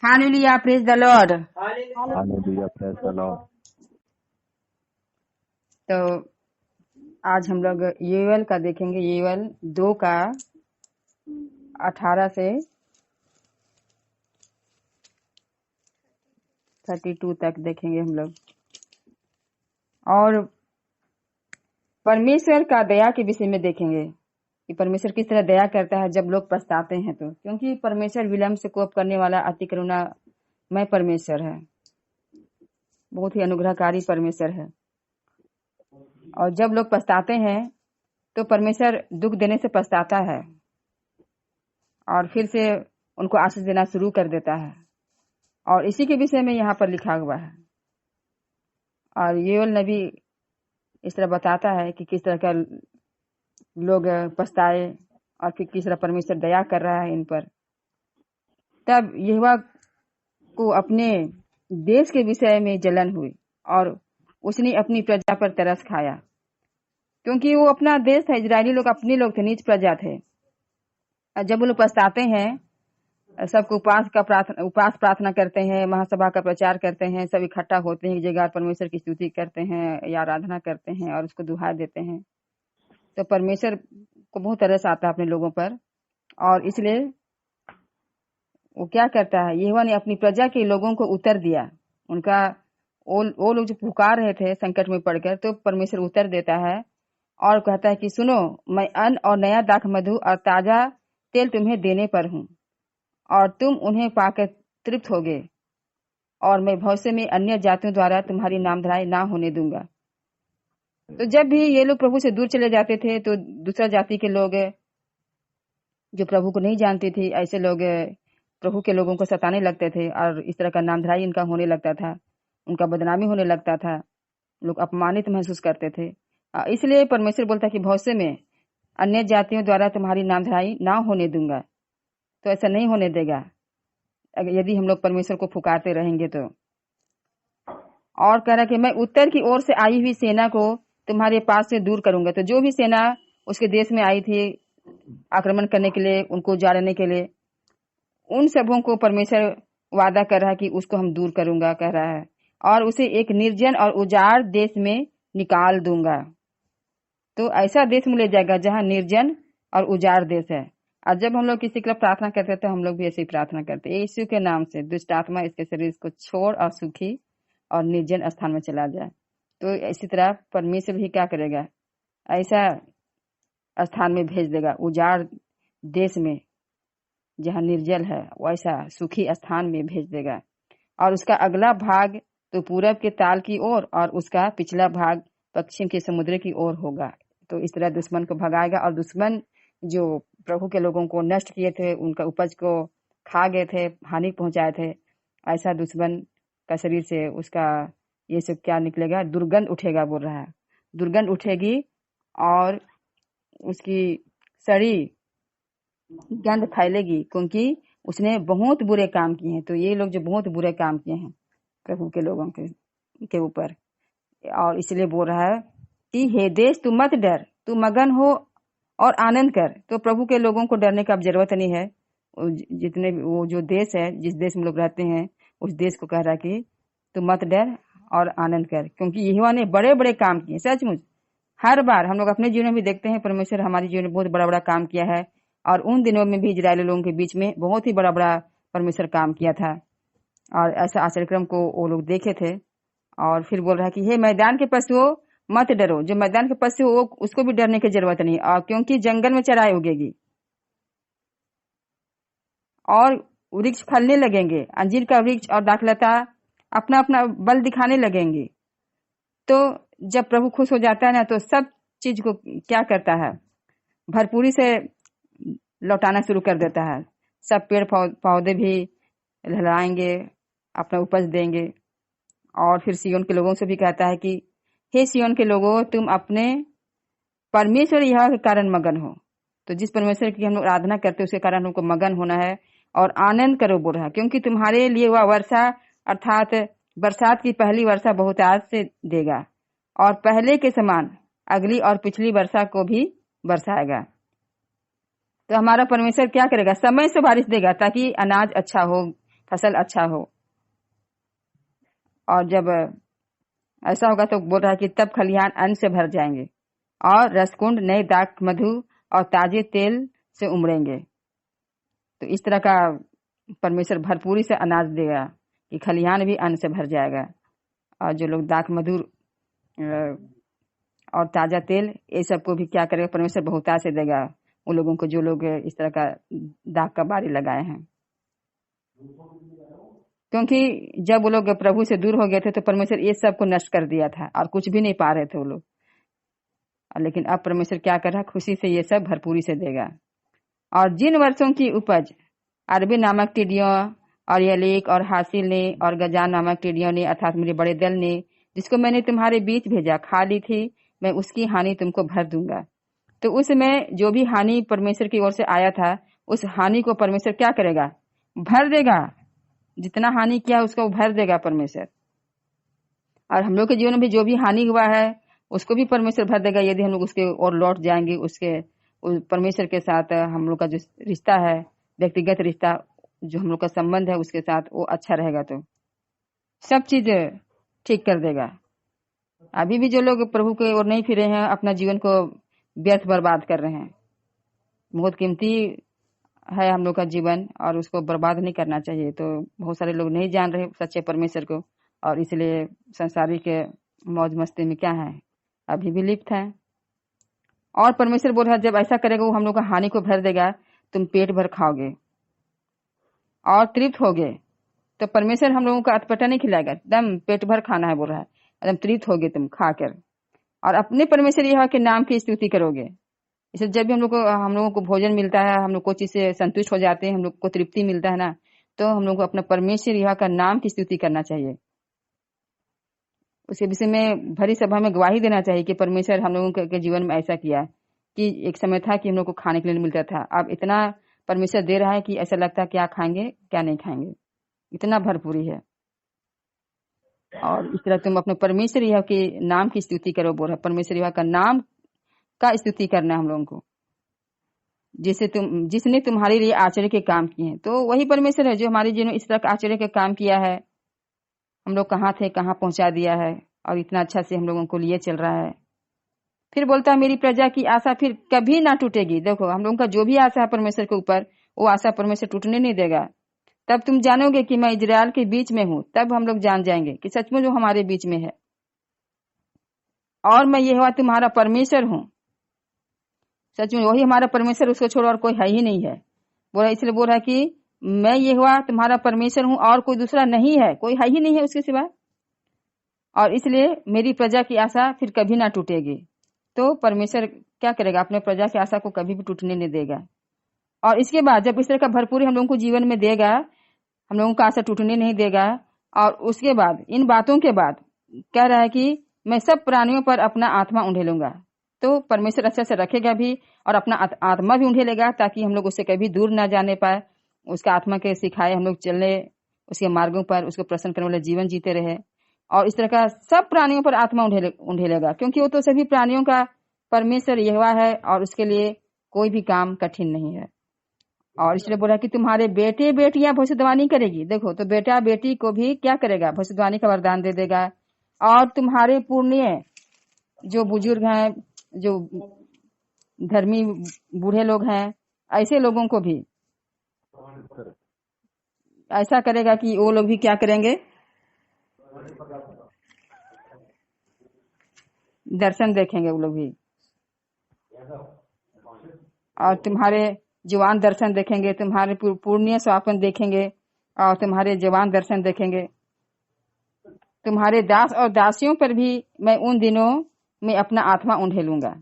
Hallelujah, praise the Lord. Hallelujah, praise the Lord. तो आज हम लोग यूएल का देखेंगे। यूएल 2 का 18 से 32 तक देखेंगे हम लोग। और परमेश्वर का दया के विषय में देखेंगे कि परमेश्वर किस तरह दया करता है जब लोग पछताते हैं। तो क्योंकि परमेश्वर विलम्ब से कोप करने वाला अति करुणामय परमेश्वर है, बहुत ही अनुग्रहकारी परमेश्वर है। और जब लोग पछताते हैं तो परमेश्वर दुख देने से पछताता है और फिर से उनको आशीष देना शुरू कर देता है। और इसी के विषय में यहाँ पर लिखा हुआ है। और यूएल नबी इस तरह बताता है कि किस तरह का लोग पछताए और फिर किस तरह परमेश्वर दया कर रहा है इन पर। तब यहोवा को अपने देश के विषय में जलन हुई और उसने अपनी प्रजा पर तरस खाया, क्योंकि वो अपना देश था। इजरायली लोग अपने लोग थे, नीच प्रजा थे। और जब वो लोग पछताते हैं, सबको उपास प्रार्थना करते हैं, महासभा का प्रचार करते हैं, सब इकट्ठा होते हैं एक जगह, परमेश्वर की स्तुति करते हैं या आराधना करते हैं और उसको दुहाई देते हैं, तो परमेश्वर को बहुत तरस आता है अपने लोगों पर। और इसलिए वो क्या करता है, यहोवा ने अपनी प्रजा के लोगों को उत्तर दिया। उनका वो लोग जो पुकार रहे थे संकट में पड़कर, तो परमेश्वर उत्तर देता है और कहता है कि सुनो, मैं अन्न और नया दाख मधु और ताजा तेल तुम्हें देने पर हूँ और तुम उन्हें पाकर तृप्त होगे, और मैं भविष्य में अन्य जातियों द्वारा तुम्हारी नामधराई ना होने दूंगा। तो जब भी ये लोग प्रभु से दूर चले जाते थे तो दूसरा जाति के लोग जो प्रभु को नहीं जानते थे, ऐसे लोग प्रभु के लोगों को सताने लगते थे और इस तरह का नामधराई इनका होने लगता था, उनका बदनामी होने लगता था, लोग अपमानित महसूस करते थे। इसलिए परमेश्वर बोलता कि भविष्य में अन्य जातियों द्वारा तुम्हारी नामधराई ना होने दूंगा। तो ऐसा नहीं होने देगा यदि हम लोग परमेश्वर को पुकारते रहेंगे तो। और कह रहा कि मैं उत्तर की ओर से आई हुई सेना को तुम्हारे पास से दूर करूंगा। तो जो भी सेना उसके देश में आई थी आक्रमण करने के लिए, उनको उजाड़ने के लिए, उन सबों को परमेश्वर वादा कर रहा है कि उसको हम दूर करूंगा, कह रहा है, और उसे एक निर्जन और उजाड़ देश में निकाल दूंगा। तो ऐसा देश में ले जाएगा जहाँ निर्जन और उजाड़ देश है। और जब हम लोग किसी के लिए प्रार्थना करते हैं तो हम लोग भी ऐसे ही प्रार्थना करते हैं, यीशु के नाम से दुष्ट आत्मा इसके शरीर को छोड़ और सुखी और निर्जन स्थान में चला जाए। तो इसी तरह परमेश्वर भी क्या करेगा, ऐसा स्थान में भेज देगा, उजाड़ देश में जहाँ निर्जल है वैसा सुखी स्थान में भेज देगा। और उसका अगला भाग तो पूरब के ताल की ओर और उसका पिछला भाग पश्चिम के समुद्र की ओर होगा। तो इस तरह दुश्मन को भगाएगा। और दुश्मन जो प्रभु के लोगों को नष्ट किए थे, उनका उपज को खा गए थे, हानि पहुंचाए थे, ऐसा दुश्मन का शरीर से उसका ये सब क्या निकलेगा, दुर्गंध उठेगा, बोल रहा है। दुर्गंध उठेगी और उसकी सड़ी गंध फैलेगी, क्योंकि उसने बहुत बुरे काम किए हैं। तो ये लोग जो बहुत बुरे काम किए हैं प्रभु के लोगों के ऊपर, और इसलिए बोल रहा है कि हे देश तू मत डर, तू मगन हो और आनंद कर। तो प्रभु के लोगों को डरने का अब जरूरत नहीं है। जितने वो जो देश है, जिस देश में लोग रहते हैं, उस देश को कह रहा है कि तू मत डर और आनंद कर, क्योंकि यहोवा ने बड़े बड़े काम किए। सचमुच हर बार हम लोग अपने जीवन में भी देखते हैं परमेश्वर हमारे जीवन में बहुत बड़ा बड़ा काम किया है। और उन दिनों में भी इजरायली लोगों के बीच में बहुत ही बड़ा बड़ा परमेश्वर काम किया था, और ऐसा आश्चर्यक्रम को वो लोग देखे थे। और फिर बोल रहा है कि हे मैदान के पशुओं मत डरो। जो मैदान के पशु हो उसको भी डरने की जरूरत नहीं, और क्योंकि जंगल में चराई उगेगी और वृक्ष फलने लगेंगे, अंजीर का वृक्ष और दाखलता अपना अपना बल दिखाने लगेंगे। तो जब प्रभु खुश हो जाता है ना, तो सब चीज को क्या करता है, भरपूरी से लौटाना शुरू कर देता है। सब पेड़ पौधे भी लहराएंगे, अपना उपज देंगे। और फिर सियोन के लोगों से भी कहता है कि हे सियोन के लोगों, तुम अपने परमेश्वर यहोवा के कारण मगन हो। तो जिस परमेश्वर की हम लोग आराधना करते हैं उसके कारण हमको मगन होना है और आनंद करो, बोल रहा है, क्योंकि तुम्हारे लिए वह वर्षा अर्थात बरसात की पहली वर्षा बहुत आज से देगा, और पहले के समान अगली और पिछली वर्षा को भी बरसाएगा। तो हमारा परमेश्वर क्या करेगा, समय से बारिश देगा ताकि अनाज अच्छा हो, फसल अच्छा हो। और जब ऐसा होगा तो बोल रहा है कि तब खलिहान अन्न से भर जाएंगे और रसकुंड नए दाख मधु और ताजे तेल से उमड़ेंगे। तो इस तरह का परमेश्वर भरपूरी से अनाज देगा कि खलिहान भी अन्न से भर जाएगा। और जो लोग दाख मधुर और ताजा तेल ये सबको भी क्या करेगा, परमेश्वर बहुता से देगा उन लोगों को जो लोग इस तरह का दाख का बारी लगाए हैं। क्योंकि जब वो लोग प्रभु से दूर हो गए थे तो परमेश्वर ये सब को नष्ट कर दिया था और कुछ भी नहीं पा रहे थे वो लोग। लेकिन अब परमेश्वर क्या कर रहा है, खुशी से ये सब भरपूरी से देगा। और जिन वर्षों की उपज अरबी नामक टिड्डियों और यलेक और हासिल ने और गजान नामक टिड्डियों ने अर्थात मेरे बड़े दल ने जिसको मैंने तुम्हारे बीच भेजा खा ली थी, मैं उसकी हानि तुमको भर दूंगा। तो उसमें जो भी हानि परमेश्वर की ओर से आया था उस हानि को परमेश्वर क्या करेगा, भर देगा। जितना हानि किया उसको भर देगा परमेश्वर। और हम लोग के जीवन में भी जो भी हानि हुआ है उसको भी परमेश्वर भर देगा यदि हम लोग उसके ओर लौट जाएंगे। उसके परमेश्वर के साथ हम लोग का जो रिश्ता है, व्यक्तिगत रिश्ता, जो हम लोग का संबंध है उसके साथ वो अच्छा रहेगा तो सब चीज ठीक कर देगा। अभी भी जो लोग प्रभु के ओर नहीं फिरे हैं अपना जीवन को व्यर्थ बर्बाद कर रहे हैं। बहुत कीमती है हम लोग का जीवन और उसको बर्बाद नहीं करना चाहिए। तो बहुत सारे लोग नहीं जान रहे सच्चे परमेश्वर को और इसलिए संसारिक मौज मस्ती में क्या है, अभी भी लिप्त है। और परमेश्वर बोल रहा है जब ऐसा करेगा वो हम लोग का हानि को भर देगा, तुम पेट भर खाओगे और तृप्त होगे। तो परमेश्वर हम लोगों को अटपटा नहीं खिलाएगा, एकदम पेट भर खाना है बोल रहा है, एकदम तृप्त होगे तुम खाकर। और अपने परमेश्वर यहोवा के नाम की स्तुति करोगे। इसलिए जब भी हम लोगों को भोजन मिलता है, हम लोग को चीज से संतुष्ट हो जाते हैं, हम लोग को तृप्ति मिलता है ना, तो हम लोग को अपना परमेश्वर यहोवा का नाम की स्तुति करना चाहिए। उसके विषय में भरी सभा में गवाही देना चाहिए कि परमेश्वर हम लोगों के जीवन में ऐसा किया कि एक समय था कि हम लोग को खाने के लिए मिलता था, अब इतना परमेश्वर दे रहा है कि ऐसा लगता है क्या खाएंगे क्या नहीं खाएंगे, इतना भरपूरी है। और इस तरह तुम अपने परमेश्वर यहोवा के नाम की स्तुति करो। बोल रहा परमेश्वर यहोवा का नाम का स्तुति करना है हम लोगों को, जिसने तुम्हारे लिए आश्चर्य के काम किए हैं। तो वही परमेश्वर है जो हमारे जीवन में इस तरह का आश्चर्य के काम किया है। हम लोग कहाँ थे कहाँ पहुंचा दिया है और इतना अच्छा से हम लोगों को लिए चल रहा है। फिर बोलता है मेरी प्रजा की आशा फिर कभी ना टूटेगी। देखो हम लोगों का जो भी आशा है परमेश्वर के ऊपर, वो आशा परमेश्वर टूटने नहीं देगा। तब तुम जानोगे कि मैं इजराइल के बीच में हूँ, तब हम लोग जान जाएंगे कि सचमुच वो हमारे बीच में है और मैं यहोवा तुम्हारा परमेश्वर हूँ। सचमुच वही हमारा परमेश्वर, उसको छोड़ और कोई है ही नहीं है। बोला इसलिए बोल रहा है कि मैं यहोवा तुम्हारा परमेश्वर हूँ और कोई दूसरा नहीं है, कोई है ही नहीं है उसके सिवा। और इसलिए मेरी प्रजा की आशा फिर कभी ना टूटेगी। तो परमेश्वर क्या करेगा, अपने प्रजा की आशा को कभी भी टूटने नहीं देगा। और इसके बाद जब इस तरह का भरपूरी हम लोगों को जीवन में देगा, हम लोगों का आशा टूटने नहीं देगा। और उसके बाद इन बातों के बाद कह रहा है कि मैं सब प्राणियों पर अपना आत्मा उंडेलूंगा। तो परमेश्वर अच्छा से रखेगा भी और अपना आत्मा भी उंडेलेगा ताकि हम लोग उससे कभी दूर ना जाने पाए। उसका आत्मा के सिखाए हम लोग चलने उसके मार्गों पर, उसको प्रसन्न करने वाले जीवन जीते रहे। और इस तरह का सब प्राणियों पर आत्मा उंडेलेगा क्योंकि वो तो सभी प्राणियों का परमेश्वर यहोवा है और उसके लिए कोई भी काम कठिन नहीं है। और इसलिए बोला कि तुम्हारे बेटे बेटियां भविष्यवाणी करेगी। देखो तो बेटा बेटी को भी क्या करेगा, भविष्यवाणी का वरदान दे देगा। और तुम्हारे पुण्य जो बुजुर्ग हैं, जो धर्मी बूढ़े लोग हैं, ऐसे लोगों को भी ऐसा करेगा कि वो लोग भी क्या करेंगे, दर्शन देखेंगे वो लोग भी। और तुम्हारे जवान दर्शन देखेंगे, तुम्हारे पुण्य स्वापन देखेंगे और तुम्हारे जवान दर्शन देखेंगे। तुम्हारे दास और दासियों पर भी मैं उन दिनों में अपना आत्मा उंडेलूंगा।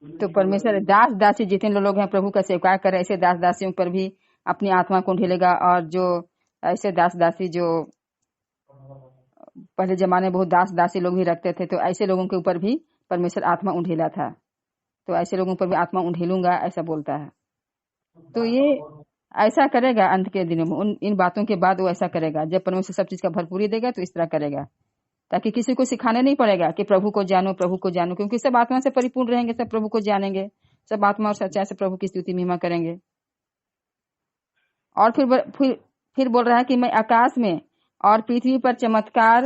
तो परमेश्वर दास दासी जितने लोग हैं प्रभु का सेवकाय कर, ऐसे दास दासियों पर भी अपनी आत्मा को उंडेलेगा। और जो ऐसे दास दासी जो पहले जमाने में बहुत दास दासी लोग भी रखते थे, तो ऐसे लोगों के ऊपर भी परमेश्वर आत्मा उंडेला था। तो ऐसे लोगों पर भी आत्मा उंडेलूंगा ऐसा बोलता है। तो ये ऐसा करेगा अंत के दिनों में। इन बातों के बाद वो ऐसा करेगा जब परमेश्वर सब चीज का भरपूरी देगा, तो इस तरह करेगा ताकि किसी को सिखाने नहीं पड़ेगा कि प्रभु को जानो प्रभु को जानो, क्योंकि सब आत्मा से परिपूर्ण रहेंगे, सब प्रभु को जानेंगे, सब आत्मा और सच्चाई से प्रभु की स्तुति महिमा करेंगे। और फिर बोल रहा है कि मैं आकाश में और पृथ्वी पर चमत्कार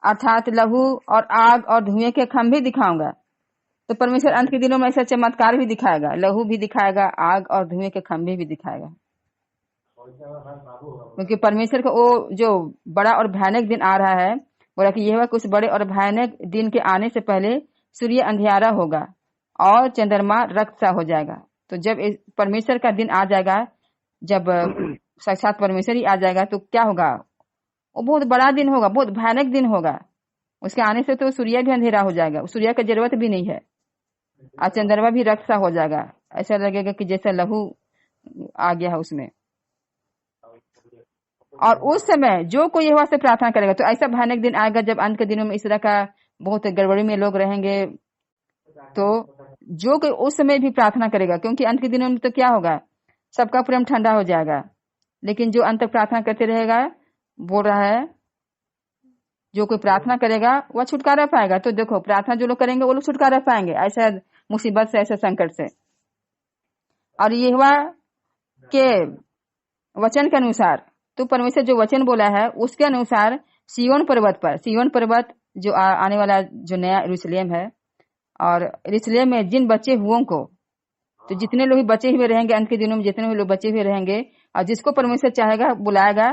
अर्थात लहू और आग और धुएं के खंभे दिखाऊंगा। तो परमेश्वर अंत के दिनों में ऐसा चमत्कार भी दिखाएगा, लहू भी दिखाएगा, आग और धुएं के खंभे भी दिखाएगा। क्योंकि परमेश्वर का वो जो बड़ा और भयानक दिन आ रहा है, बोला कि यह कुछ बड़े और भयानक दिन के आने से पहले सूर्य अंधियारा होगा और चंद्रमा रक्त सा हो जाएगा। तो जब परमेश्वर का दिन आ जाएगा, जब साक्षात परमेश्वर ही आ जाएगा, तो क्या होगा? वो बहुत बड़ा दिन होगा, बहुत भयानक दिन होगा। उसके आने से तो सूर्य भी अंधेरा हो जाएगा, सूर्य की जरूरत भी नहीं है, और चंद्रमा भी रक्त सा हो जाएगा। ऐसा लगेगा कि जैसे लहू आ गया है उसमें। और उस समय जो कोई यहोवा से प्रार्थना करेगा, तो ऐसा भयानक दिन आएगा जब अंत के दिनों में इस तरह का बहुत गड़बड़ी में लोग रहेंगे। तो जो कोई उस समय भी प्रार्थना करेगा, क्योंकि अंत के दिनों में तो क्या होगा, सबका प्रेम ठंडा हो जाएगा। लेकिन जो अंत तक प्रार्थना करते रहेगा, बोल रहा है जो कोई प्रार्थना करेगा वह छुटकारा पाएगा। तो देखो, प्रार्थना जो लोग करेंगे वो लोग छुटकारा पाएंगे ऐसा मुसीबत से, ऐसे संकट से। और यहोवा के वचन के अनुसार, तो परमेश्वर जो वचन बोला है उसके अनुसार सिय्योन पर्वत पर, सिय्योन पर्वत जो आने वाला जो नया यरूशलेम है, और यरूशलेम में जिन बचे हुओं को, तो जितने लोग बचे हुए रहेंगे अंत के दिनों में, जितने लोग बचे हुए रहेंगे, और जिसको परमेश्वर चाहेगा बुलाएगा,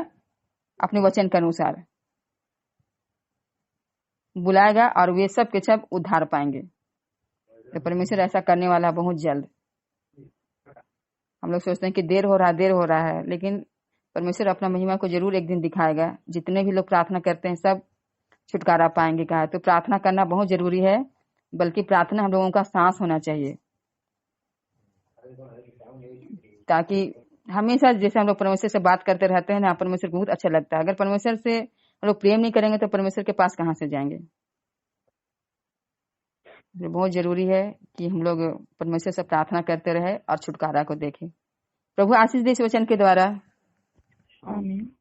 अपने वचन के अनुसार बुलाएगा, और वे सब के सब उद्धार पाएंगे। तो परमेश्वर ऐसा करने वाला बहुत जल्द। हम लोग सोचते हैं कि देर हो रहा है, लेकिन परमेश्वर अपना महिमा को जरूर एक दिन दिखाएगा। जितने भी लोग प्रार्थना करते हैं सब छुटकारा पाएंगे। कहा तो प्रार्थना करना बहुत जरूरी है, बल्कि प्रार्थना हम लोगों का सांस होना चाहिए, ताकि हमेशा जैसे हम लोग परमेश्वर से बात करते रहते हैं ना, परमेश्वर बहुत अच्छा लगता है। अगर परमेश्वर से हम लोग प्रेम नहीं करेंगे तो परमेश्वर के पास कहाँ से जाएंगे? बहुत जरूरी है कि हम लोग परमेश्वर से प्रार्थना करते रहे और छुटकारा को देखें। प्रभु आशीष दे इस वचन के द्वारा। आमीन।